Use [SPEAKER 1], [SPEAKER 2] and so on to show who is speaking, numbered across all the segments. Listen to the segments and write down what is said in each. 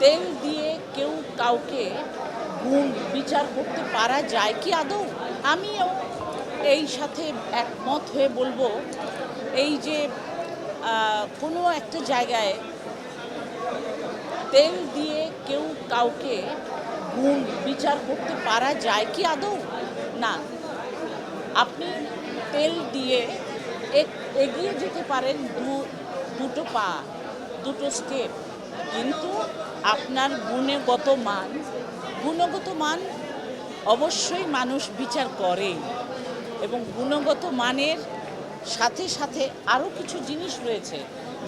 [SPEAKER 1] তেল দিয়ে কেউ কাউকে গুণ বিচার করতে পারা যায় কি আদৌ? আমিও এই সাথে একমত হয়ে বলবো, এই যে কোনো একটা জায়গায় তেল দিয়ে কেউ কাউকে গুণ বিচার করতে পারা যায় কি আদৌ? না। আপনি তেল দিয়ে এগিয়ে যেতে পারেন দুটো পা, দুটো স্টেপ, কিন্তু আপনার গুণগত মান অবশ্যই মানুষ বিচার করে, এবং গুণগত মানের সাথে সাথে আরও কিছু জিনিস রয়েছে।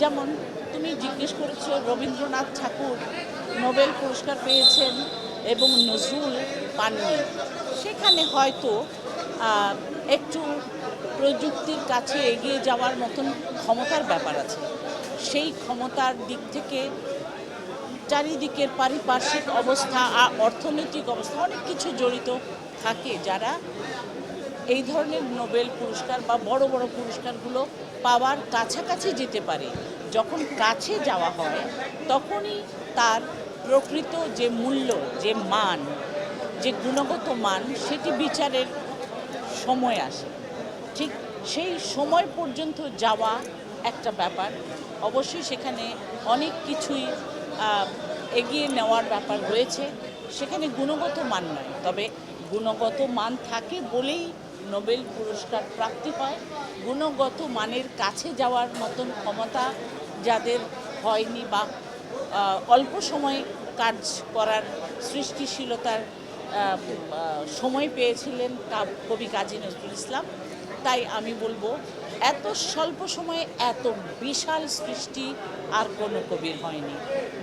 [SPEAKER 1] যেমন তুমি জিজ্ঞেস করেছো রবীন্দ্রনাথ ঠাকুর নোবেল পুরস্কার পেয়েছেন এবং নজরুল পাননি। সেখানে হয়তো একটু প্রযুক্তির কাছে এগিয়ে যাওয়ার মতন ক্ষমতার ব্যাপার আছে। সেই ক্ষমতার দিক থেকে চারিদিকের পারিপার্শ্বিক অবস্থা আর অর্থনৈতিক অবস্থা অনেক কিছু জড়িত থাকে, যারা এই ধরনের নোবেল পুরস্কার বা বড় বড় পুরস্কারগুলো পাওয়ার কাছাকাছি যেতে পারে। যখন কাছে যাওয়া হয় তখনই তার প্রকৃত যে মূল্য, যে মান, যে গুণগত মান, সেটি বিচারের সময় আসে। ঠিক সেই সময় পর্যন্ত যাওয়া একটা ব্যাপার। অবশ্যই সেখানে অনেক কিছুই এগিয়ে নেওয়ার ব্যাপার রয়েছে, সেখানে গুণগত মান নয়। তবে গুণগত মান থাকে বলেই নোবেল পুরস্কার প্রাপ্তি হয়। গুণগত মানের কাছে যাওয়ার মতন ক্ষমতা যাদের হয়নি বা অল্প সময়ে কাজ করার সৃষ্টিশীলতার সময় পেয়েছিলেন কবি কাজী নজরুল ইসলাম, তাই আমি বলবো এত স্বল্প সময়ে এত বিশাল সৃষ্টি আর কোনো কবির হয়নি।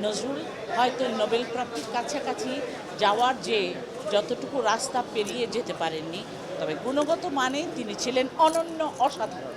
[SPEAKER 1] নজরুল হয়তো নোবেল প্রাপ্তির কাছাকাছি যাওয়ার যে যতটুকু রাস্তা পেরিয়ে যেতে পারেননি, তবে গুণগত মানে তিনি ছিলেন অনন্য, অসাধারণ।